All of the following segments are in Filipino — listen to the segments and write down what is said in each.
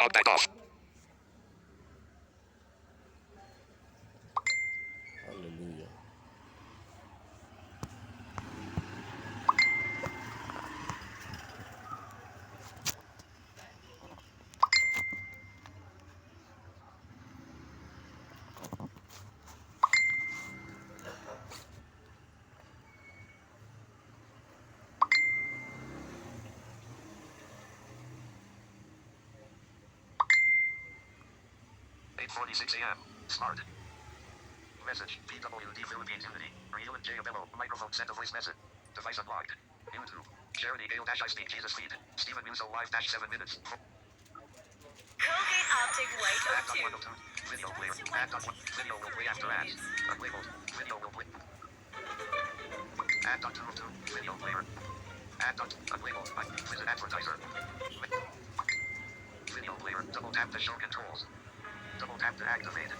Talkback off. Hallelujah. AM. Smart. Message. PWD Philippines Unity. Real and Jabello. Microphone send a voice message. Device unlocked. YouTube. Charity Gale I speak Jesus feed. Stephen Muso live 7 minutes. Colgate Optic White Add O2. 102. Video player. Add video will play after ads. Unlabeled. Video will play. Add 202. Video player. Add unlabeled. Visit advertiser. Video player. Double tap to show controls. Double tap to activate.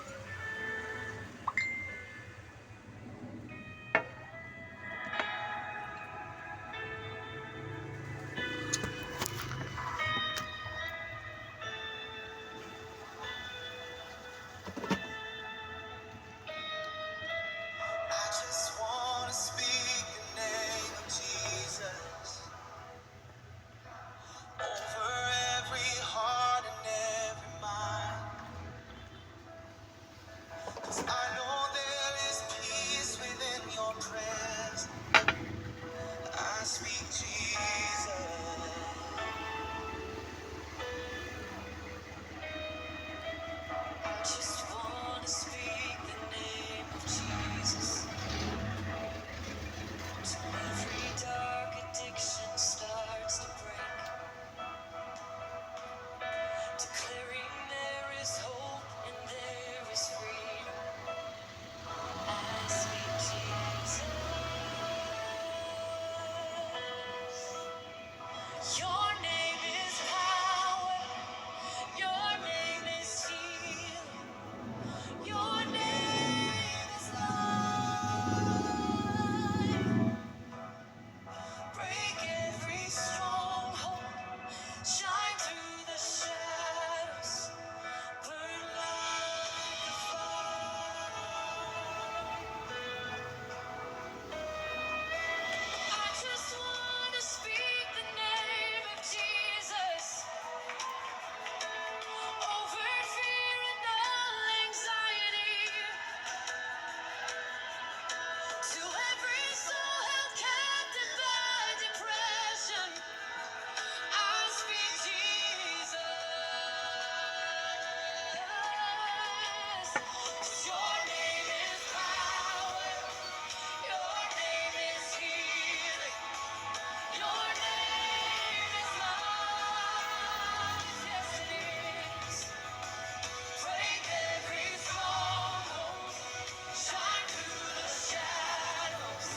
I just wanna speak the name of Jesus over every heart and every mind. 'Cause I know there is peace within your presence. I speak Jesus. I just wanna speak the name of Jesus. Till every dark addiction starts to break. Declaring there is hope and there is freedom. I speak Jesus. Your name is power. Your name is healing. Your name is life. Break every stronghold. Shine through the shadows. Burn like a I just want to speak the name of Jesus over fear and all anxiety. To every soul held captive by depression, I speak Jesus. 'Cause your name is power. Your name is healing. Your name is life. Yes, it is. Break every stronghold. Shine through the shadows.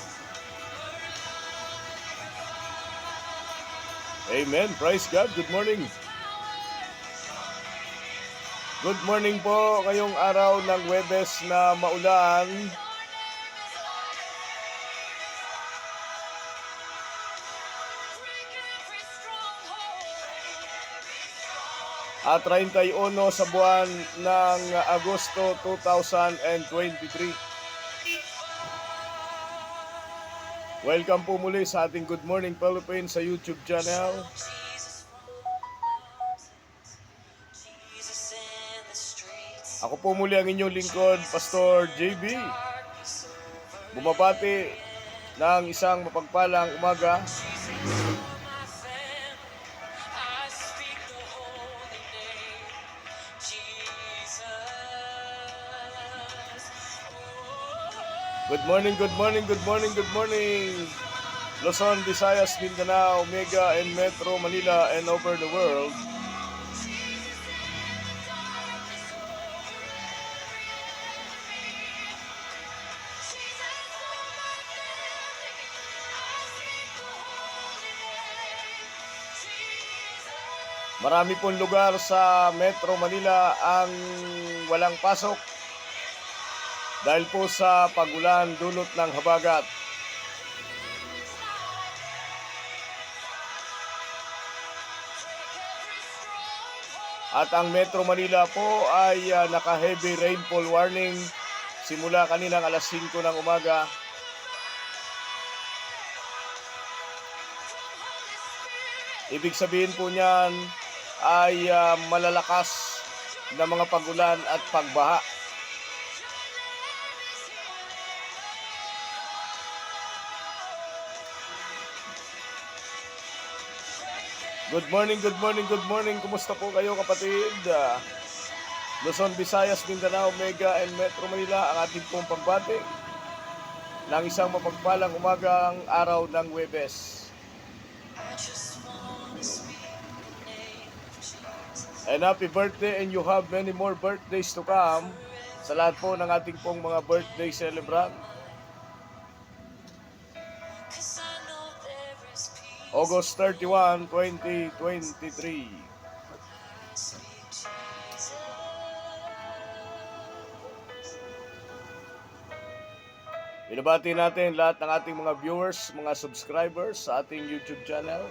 Burn like a fire. Amen. Praise God. Good morning. Good morning po ngayong araw ng Huwebes na maulan. At 31 sa buwan ng Agosto 2023. Welcome po muli sa ating Good Morning Philippines sa YouTube channel. Ako po muli ang inyong lingkod, Pastor JB. Bumabati ng isang mapagpalang umaga. Good morning, good morning, good morning, good morning. Luzon, Visayas, Mindanao, Mega, and Metro Manila, and over the world. Marami pong lugar sa Metro Manila ang walang pasok dahil po sa pagulan dulot ng habagat. At ang Metro Manila po ay naka-heavy rainfall warning simula kaninang alas 5 ng umaga. Ibig sabihin po niyan ay malalakas na mga pagulan at pagbaha. Good morning, good morning, good morning. Kumusta po kayo kapatid? Luzon, Visayas, Mindanao, Mega, and Metro Manila, ang ating pong pagbati ng isang mapagpalang umagang araw ng Huwebes. I just wanna speak the name of Jesus. And happy birthday, and you have many more birthdays to come sa lahat po ng ating pong mga birthday celebrant. 'Cause I know there is peace. August 31, 2023. I speak Jesus. Binabati natin lahat ng ating mga viewers, mga subscribers sa ating YouTube channel.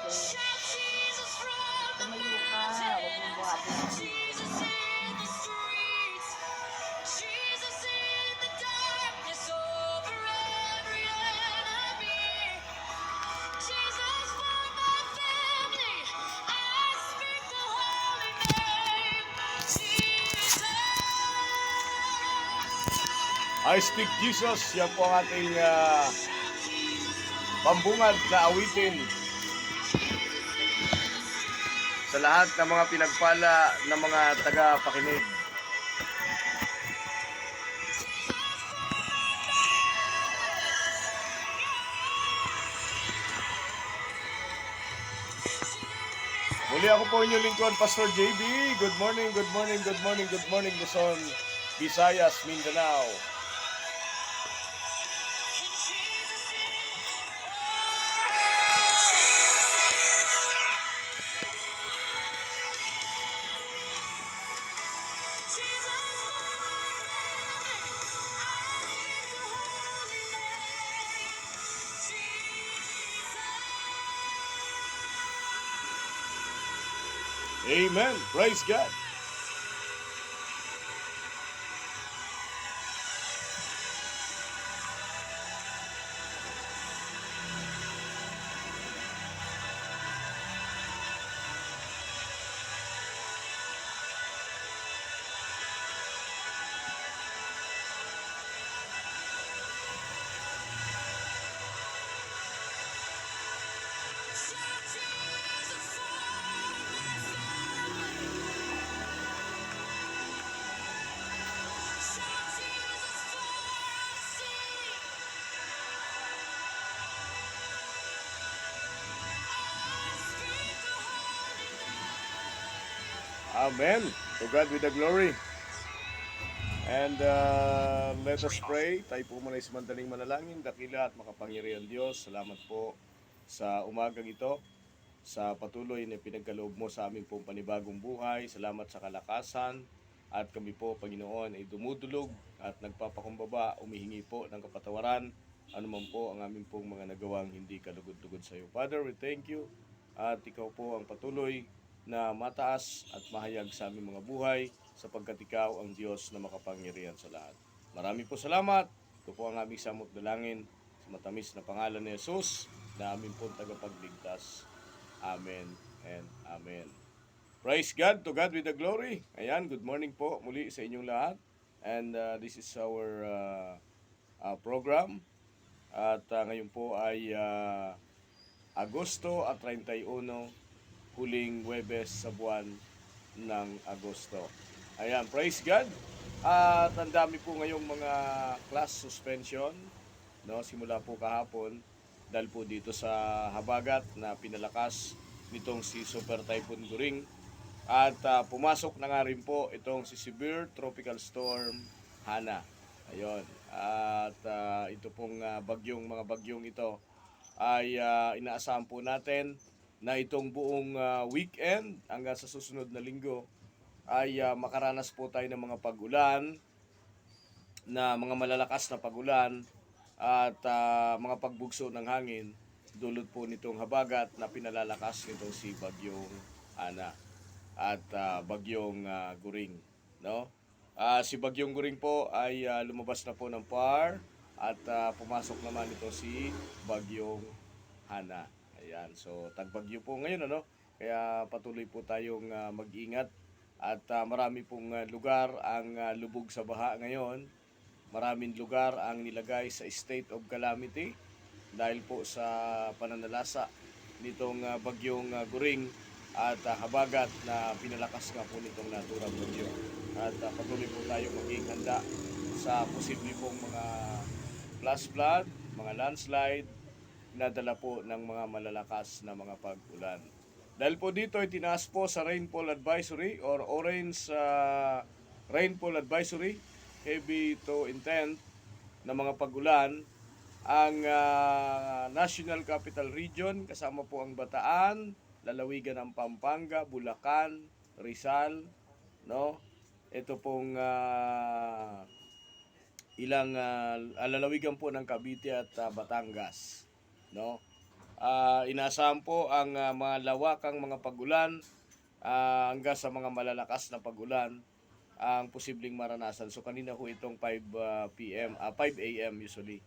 Shout Jesus from the mountains, Jesus in the streets, Jesus in the darkness over every enemy, Jesus for my family. I speak the holy name, Jesus. I Speak Jesus, yan po ang ating pambungad na awitin sa lahat ng mga pinagpala ng mga taga-pakinig. Muli ako po inyong lingkod, Pastor JB. Good morning, good morning, good morning, good morning, Luzon, Visayas, Mindanao. Amen. Praise God. Amen. To God with the glory. And let us pray. Tayo po muna sa mandaling manalangin. Dakila at makapangyarihan Diyos, salamat po sa umagang ito, sa patuloy na pinagkaloob mo sa aming pong panibagong buhay. Salamat sa kalakasan. At kami po, Panginoon, ay dumudulog at nagpapakumbaba, umihingi po ng kapatawaran. Ano man po ang aming pong mga nagawang hindi kalugod-lugod sa iyo. Father, we thank you. At ikaw po ang patuloy na mataas at mahayag sa aming mga buhay sapagkat ikaw ang Diyos na makapangyarihan sa lahat. Marami po salamat. Ito po ang aming samot dalangin sa matamis na pangalan ni Jesus na aming pong tagapagligtas. Amen and amen. Praise God, to God with the glory. Ayan, good morning po muli sa inyong lahat. And this is our program. At ngayon po ay Agosto at 31, huling Huwebes sa buwan ng Agosto. Ayan, praise God. At ang dami po ngayong mga class suspension, no, simula po kahapon dahil po dito sa habagat na pinalakas nitong si Super Typhoon Goring. At pumasok na nga rin po itong si Severe Tropical Storm Hana. Ayun. At ito pong mga bagyong ito ay inaasahan po natin na itong buong weekend hanggang sa susunod na linggo ay makaranas po tayo ng mga pag-ulan, na mga malalakas na pag-ulan at mga pagbugso ng hangin dulot po nitong habagat na pinalalakas nitong si Bagyong Ana at Bagyong Guring, no? Si Bagyong Guring po ay lumabas na po ng PAR at pumasok naman ito si Bagyong Hana. Ayan, so tagbagyo po ngayon, ano? Kaya patuloy po tayong mag-ingat at marami pong lugar ang lubog sa baha ngayon. Maraming lugar ang nilagay sa state of calamity dahil po sa pananalasa nitong bagyong Guring at habagat na pinalakas nga po nitong naturang bagyo. At patuloy po tayo maging handa sa posible pong mga flash flood, mga landslide na dala po ng mga malalakas na mga pag-ulan. Dahil po dito ay tinaas po sa rainfall advisory or orange rainfall advisory, heavy to intense na mga pag-ulan ang National Capital Region, kasama po ang Bataan, lalawigan ng Pampanga, Bulacan, Rizal, no? Ito pong ilang lalawigan po ng Cavite at Batangas, no? Inaasahan po ang mga lawakang mga pag-ulan hanggang sa mga malalakas na pag-ulan ang posibleng maranasan. So kanina ho itong 5 p.m. 5 a.m. usually.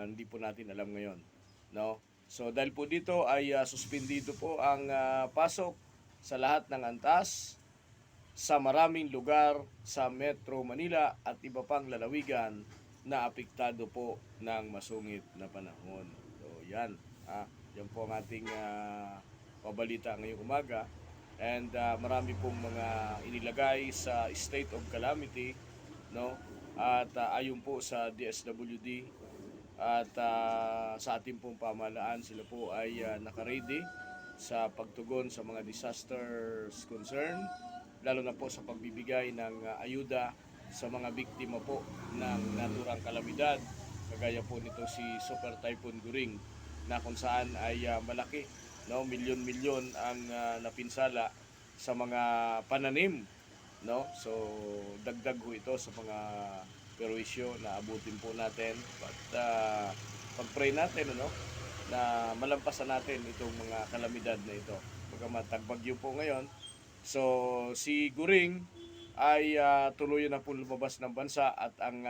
Hindi po natin alam ngayon, no? So dahil po dito ay suspendido po ang pasok sa lahat ng antas sa maraming lugar sa Metro Manila at iba pang lalawigan na apektado po ng masungit na panahon. So yan, yan po ang ating pabalita ngayong umaga. And marami pong mga inilagay sa state of calamity, no? At ayon po sa DSWD at sa ating pong pamahalaan, sila po ay naka-ready sa pagtugon sa mga disasters concern, lalo na po sa pagbibigay ng ayuda sa mga biktima po ng naturang kalamidad, kagaya po nito si Super Typhoon Guring na kung saan ay malaki, no, milyon-milyon ang napinsala sa mga pananim, no? So dagdag ho ito sa mga perwisyo na abutin po natin at pag-pray natin, ano, na malampasan natin itong mga kalamidad na ito. Bagamat tagbagyo po ngayon, so si Guring ay tuluyan na po lumabas ng bansa at ang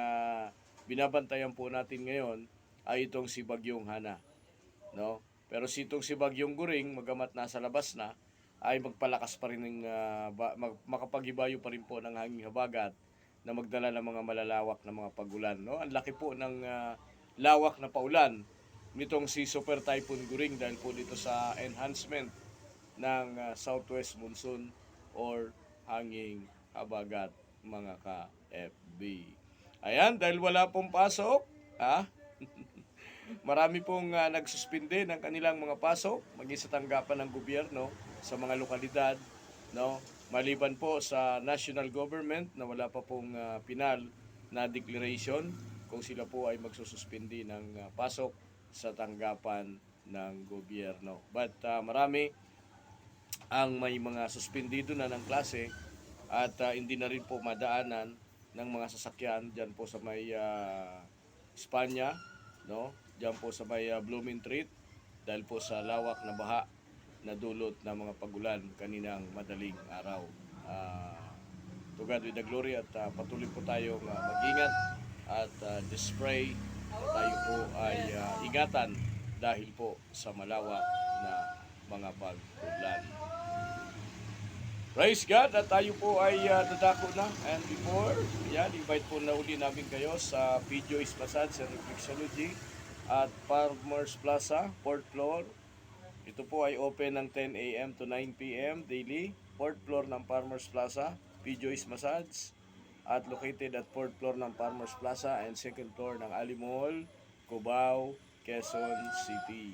binabantayan po natin ngayon ay itong si Bagyong Hana, no? Pero si Bagyong Guring, magamat nasa labas na, ay magpalakas pa rin ng makapag-ibayo pa rin po ng hanging habagat na magdala ng mga malalawak na mga pagulan, no? Ang laki po ng lawak na paulan nitong si Super Typhoon Guring dahil po dito sa enhancement ng southwest monsoon or hanging habagat, mga ka-FB. Ayan, dahil wala pong pasok, marami pong nagsuspinde ng kanilang mga pasok, maging sa tanggapan ng gobyerno sa mga lokalidad, no? Maliban po sa national government na wala pa pong pinal na declaration kung sila po ay magsususpindi ng pasok sa tanggapan ng gobyerno. But marami ang may mga suspendido na ng klase at hindi na rin po madaanan ng mga sasakyan dyan po sa may Espanya, no? Dyan po sa may Blooming Treat dahil po sa lawak na baha na dulot ng mga pagulan kaninang madaling araw. To God with the glory at patuloy po tayong mag-ingat at just pray na tayo po ay ingatan dahil po sa malawak na mga pag-ulan. Praise God at tayo po ay dadako na. And before, yan, invite po na uli namin kayo sa PJoy's Massage and Reflexology at Farmers Plaza, 4th floor. Ito po ay open ng 10 a.m. to 9 p.m. daily. 4th floor ng Farmers Plaza, PJoy's Massage. At located at 4th floor ng Farmers Plaza and 2nd floor ng Ali Mall, Cubao, Quezon City.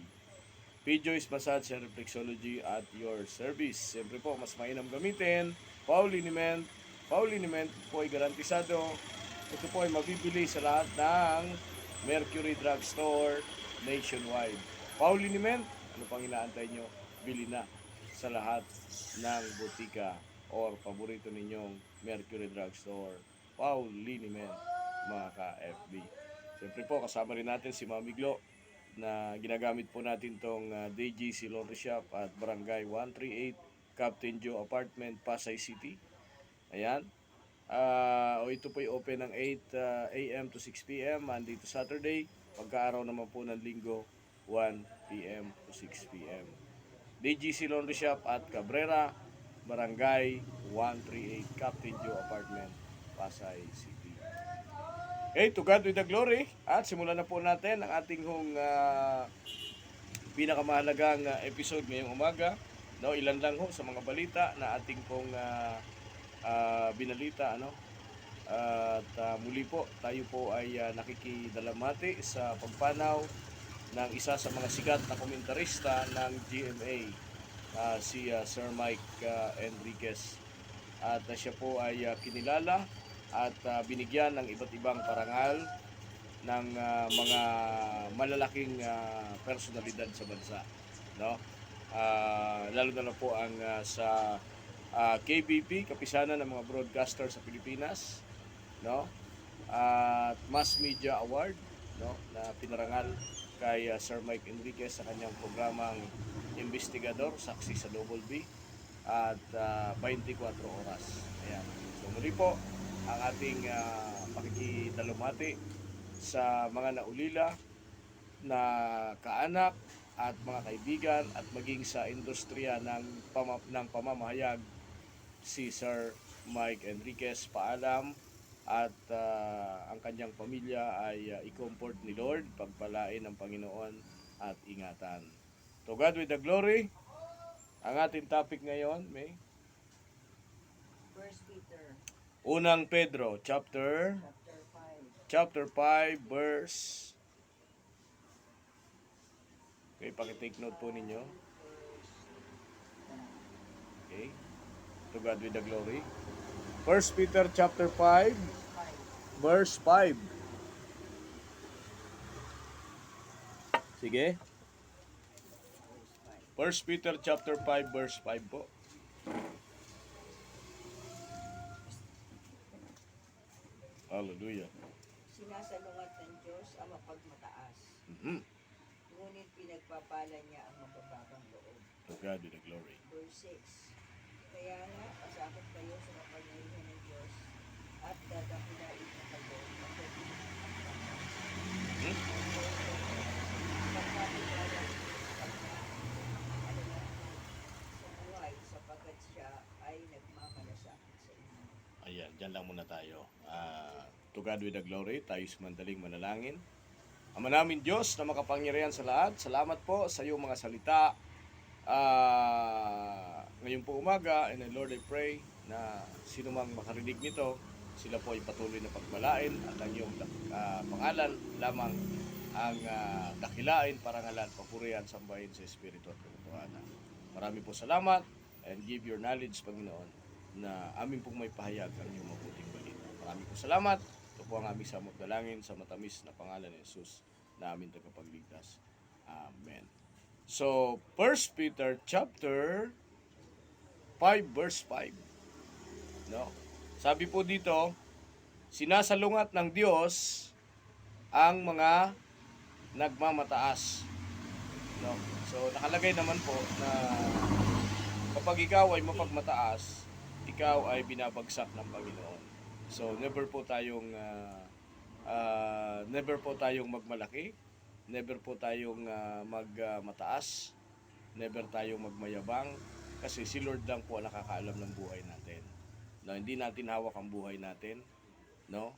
PJoy's Massage and Reflexology at your service. Siyempre po, mas mainam gamitin. Pauliniment. Pauliniment po ay garantisado. Ito po ay mabibili sa lahat ng Mercury Drug Store nationwide. Pauliniment, ano pang inaantay nyo? Bili na sa lahat ng butika or paborito ninyong Mercury Drugstore. Wow, liniment mga ka-FB. Siyempre po, kasama rin natin si Mami Glo na ginagamit po natin tong DGC Laundry Shop at Barangay 138 Captain Joe Apartment, Pasay City. Ayan. Ito po ay open ng 8 a.m. to 6 p.m. Monday to Saturday. Pagka-araw naman po ng linggo, 1 p.m. to 6 p.m. DGC Laundry Shop at Cabrera, Barangay 138 Captain Joe Apartment, Pasay City. Okay, to God with the glory. At simulan na po natin ang ating pinakamahalagang episode ngayong umaga. No, ilan lang ho sa mga balita na ating pong binalita, ano. At muli po, tayo po ay nakikidalamati sa pagpanaw ng isa sa mga sikat na komentarista ng GMA, si Sir Mike Enriquez. At siya po ay kinilala at binigyan ng iba't ibang parangal ng mga malalaking personalidad sa bansa, no? Lalo na po ang sa KBP, Kapisanan ng mga Broadcaster sa Pilipinas, no? At Mass Media Award, no, na pinarangal kay Sir Mike Enriquez sa kanyang programang Investigador, Saksi sa Double B, at 24 oras. Ayan. So muli po ang ating pakikidalumati sa mga naulila na kaanak at mga kaibigan at maging sa industriya ng pamamahayag. Si Sir Mike Enriquez, paalam, at ang kanyang pamilya ay i-comfort ni Lord, pagpalain ng Panginoon at ingatan. To God with the glory. Ang ating topic ngayon, may First Peter, Unang Pedro, chapter 5, verse. Okay, pakitake note po ninyo. Okay. To God with the glory. First Peter chapter 5, verse 5. Sige. First Peter chapter 5, verse 5 po. Hallelujah. Sinasalungat ng Diyos ang mapagmataas, Mm-hmm. ngunit pinagpapala niya ang mabababang loob. To God be the glory. Verse 6, kaya nga, pasakot kayo sa kapangyarihan ng Diyos at dadakilain na kayo at Hmm? pagkakilala sa buhay sapagkat siya ay nagmamalasakit sa inyo. Ayan, dyan lang muna tayo. To God with the glory, tayo mandaling manalangin. Ama namin Diyos na makapangyarihan sa lahat, salamat po sa iyong mga salita. Ngayon po umaga, and Lord, I pray na sino mang makarinig nito, sila po ay patuloy na pagmalain at ang iyong pangalan lamang ang dakilain, parangalan, papurihan, sambahin sa Espiritu at Katotohanan. Marami po salamat and give your knowledge, Panginoon, na amin pong may pahayag ang iyong mabuting balita. Marami po salamat. Ito po ang aming samot dalangin sa matamis na pangalan ni Jesus na aming tagapagligtas. Amen. So, 1 Peter chapter 5 verse 5. No? Sabi po dito, sinasalungat ng Diyos ang mga nagmamataas. No? So, nakalagay naman po na kapag ikaw ay mapagmataas, ikaw ay binabagsak ng Panginoon. So, never po tayong magmalaki, never po tayong magmataas, never tayong magmayabang, kasi si Lord lang po ang nakakaalam ng buhay natin. No, hindi natin hawak ang buhay natin, no?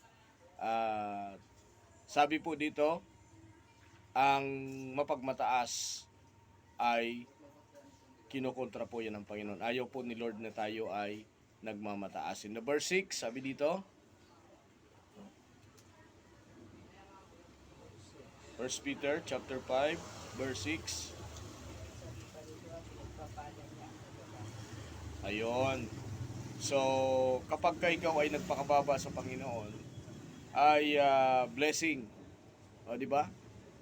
Sabi po dito, ang mapagmataas ay kinukontra po yan ng Panginoon. Ayaw po ni Lord na tayo ay nagmamataas. In the verse 6, sabi dito, 1 Peter chapter 5, verse 6. Sabi pa rito, pinagpapala niya ang mababang. Ayon. So, kapag ikaw ay nagpakababa sa Panginoon, ay blessing. O, di ba?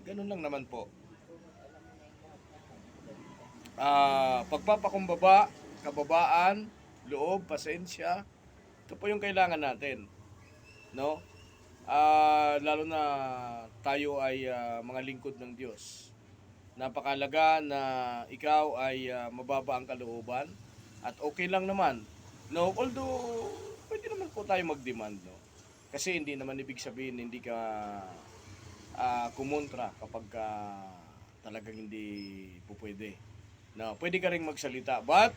Ganun lang naman po. Alam mo na yung lahat ng balita. Pagpapakumbaba, kababaan, loob, pasensya. Ito po yung kailangan natin, no? Lalo na tayo ay mga lingkod ng Diyos. Napakalaga na ikaw ay mababa ang kalooban at okay lang naman. No, although pwede naman po tayo mag-demand, no? Kasi hindi naman ibig sabihin hindi ka kumontra kapag talagang hindi po pwede. No, pwede ka ring magsalita. But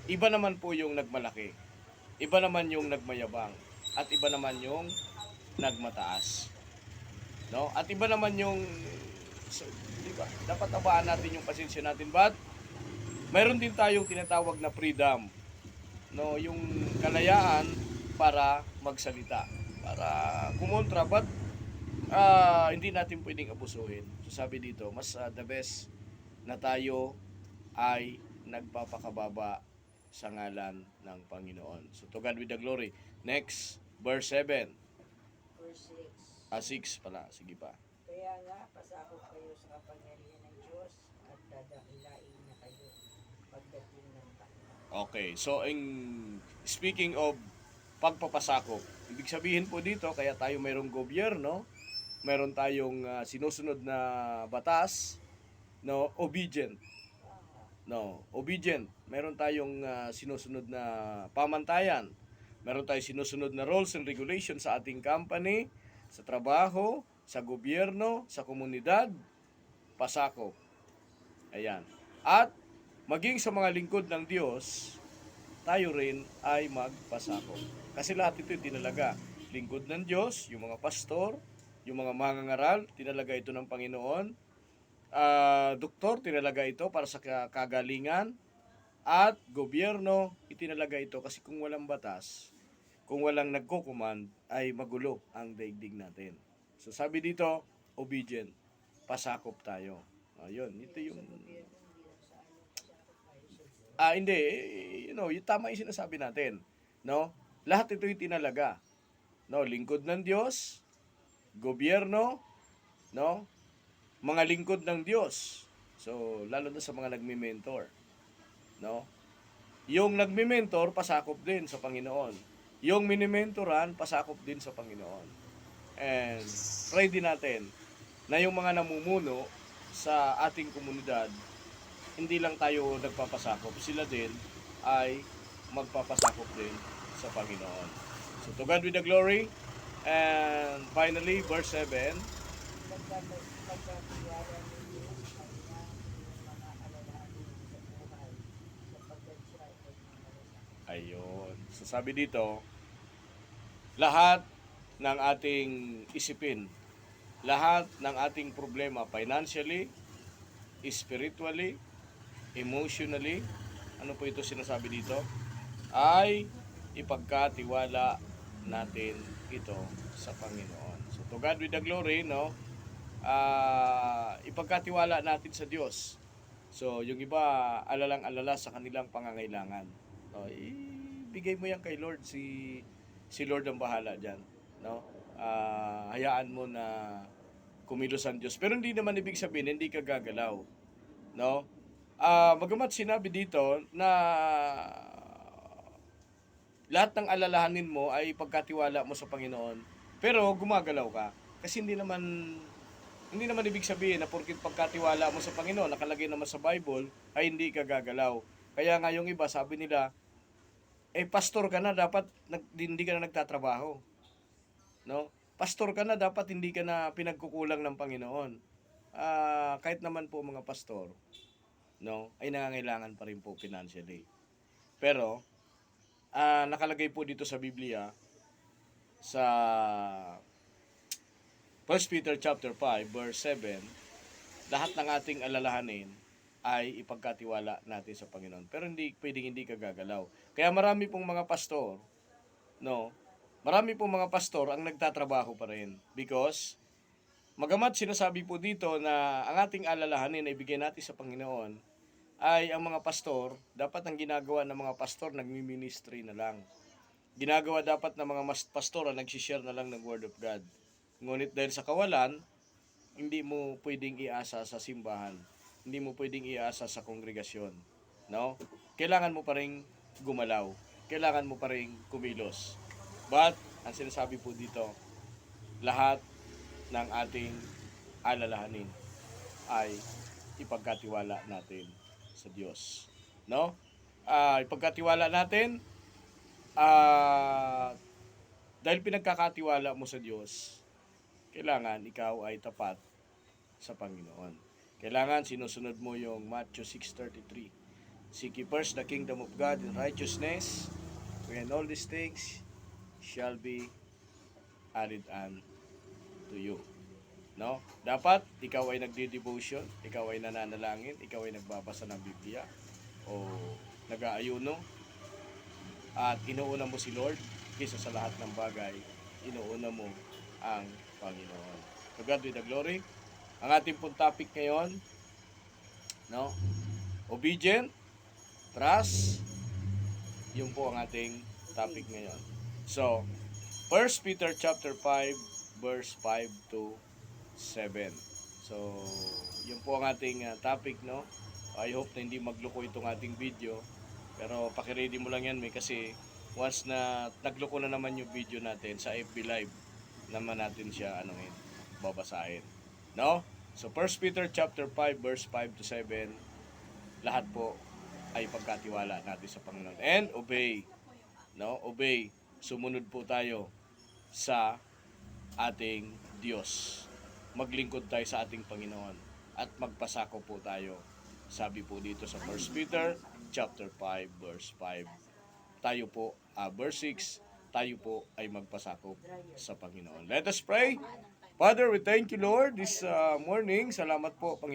iba naman po yung nagmalaki. Iba naman yung nagmayabang at iba naman yung nagmataas. No? At iba naman yung di ba? Dapat abaan natin yung pasensya natin. But mayroon din tayong tinatawag na freedom. No, yung kalayaan para magsalita, para kumontra, but hindi natin pwedeng abusuhin. So sabi dito, mas the best na tayo ay nagpapakababa sa ngalan ng Panginoon. So to God with the glory. Next, verse 7. Verse 6. 6 pala, sige pa. Kaya nga, pasakop kayo sa kapangyarihan ng Diyos at dadakilain na kayo pagdating ng takna. Okay, so speaking of pagpapasakop, ibig sabihin po dito, kaya tayo mayroong gobyerno, mayroon tayong sinusunod na batas, no, obedient. No, obedient. Meron tayong sinusunod na pamantayan. Meron tayong sinusunod na rules and regulations sa ating company, sa trabaho, sa gobyerno, sa komunidad, pasakop. Ayan. At maging sa mga lingkod ng Diyos, tayo rin ay magpasakop. Kasi lahat ito tinalaga. Lingkod ng Diyos, yung mga pastor, yung mga mangangaral, tinalaga ito ng Panginoon. Doktor, tinalaga ito para sa kagalingan. At gobyerno, itinalaga ito kasi kung walang batas, kung walang nagkukuman, ay magulo ang daigdig natin. So sabi dito, obedient, pasakop tayo. Ayun, ito yung... hindi, yung tama yung sinasabi natin. No? Lahat ito yung tinalaga. No, lingkod ng Diyos, gobyerno, no? Mga lingkod ng Diyos. So, lalo na sa mga nagmi-mentor. No? Yung nagmi-mentor, pasakop din sa Panginoon. Yung mini-mentoran, pasakop din sa Panginoon. And pray din natin na yung mga namumuno sa ating komunidad, hindi lang tayo nagpapasakop, sila din ay magpapasakop din sa Panginoon. So to God with the glory. And finally, verse 7. Pagkatiwala ninyo sa Kanya yung mga alalahanin sa buhay sapagkat siya ay nagmamalasakit. Ayun. So sabi dito, lahat ng ating isipin, lahat ng ating problema financially, spiritually, emotionally, ano po ito sinasabi dito? Ay ipagkatiwala natin ito sa Panginoon. So to God with the glory, no? Ipagkatiwala natin sa Diyos. So yung iba alalang-alala sa kanilang pangangailangan. No, ibigay mo yan kay Lord, si Lord ang bahala diyan, no? Hayaan mo na kumilos ang Diyos. Pero hindi naman ibig sabihin hindi ka gagalaw, no? Bagamat sinabi dito na lahat ng alalahanin mo ay pagkatiwala mo sa Panginoon, pero gumagalaw ka. Kasi hindi naman ibig sabihin na porket pagkatiwala mo sa Panginoon, nakalagay naman sa Bible, ay hindi ka gagalaw. Kaya nga yung iba, sabi nila, pastor ka na, dapat hindi ka na nagtatrabaho. No? Pastor ka na, dapat hindi ka na pinagkukulang ng Panginoon. Kahit naman po mga pastor, no, ay nangangailangan pa rin po financially. Pero, nakalagay po dito sa Biblia, sa 1 Peter chapter 5, verse 7, lahat ng ating alalahanin ay ipagkatiwala natin sa Panginoon. Pero pwedeng hindi ka gagalaw. Kaya marami pong mga pastor, no, marami pong mga pastor ang nagtatrabaho pa rin. Because, magamat sinasabi po dito na ang ating alalahanin ay bigyan natin sa Panginoon, ay ang mga pastor, dapat ang ginagawa ng mga pastor, nagmi-ministry na lang. Ginagawa dapat ng mga pastor na nagsishare na lang ng Word of God. Ngunit dahil sa kawalan, hindi mo pwedeng iasa sa simbahan. Hindi mo pwedeng iasa sa kongregasyon. No? Kailangan mo pa rin gumalaw. kailangan mo pa rin kumilos. But, ang sinasabi po dito, lahat ng ating alalahanin ay ipagkatiwala natin sa Diyos. No? Ipagkatiwala natin, dahil pinagkakatiwala mo sa Diyos, kailangan ikaw ay tapat sa Panginoon. Kailangan sinusunod mo yung Matthew 6:33. Seek ye first the kingdom of God and righteousness, and all these things shall be added unto you. No? Dapat ikaw ay nagdi-devotion, ikaw ay nananalangin, ikaw ay nagbabasa ng Biblia o nag-aayuno at inuuna mo si Lord kaysa sa lahat ng bagay, inuuna mo ang Panginoon. To God be the glory. Ang ating pong topic ngayon, no? Obedient, trust, yun po ang ating topic ngayon. So, 1 Peter chapter 5 verse 5 to 7. So, yun po ang ating topic, no? I hope na hindi magloko itong ating video. Pero pakiready mo lang yan, may kasi once na nagloko na naman yung video natin sa FB Live, naman natin siya babasahin. No? So 1 Peter chapter 5 verse 5 to 7, lahat po ay pagkatiwala natin sa Panginoon. And obey. No? Obey. Sumunod po tayo sa ating Diyos. Maglingkod tayo sa ating Panginoon at magpasako po tayo. Sabi po dito sa 1 Peter chapter 5 verse 5. Tayo po, verse 6, tayo po ay magpasakop sa Panginoon. Let us pray. Father, we thank you, Lord, this morning. Salamat po, Panginoon.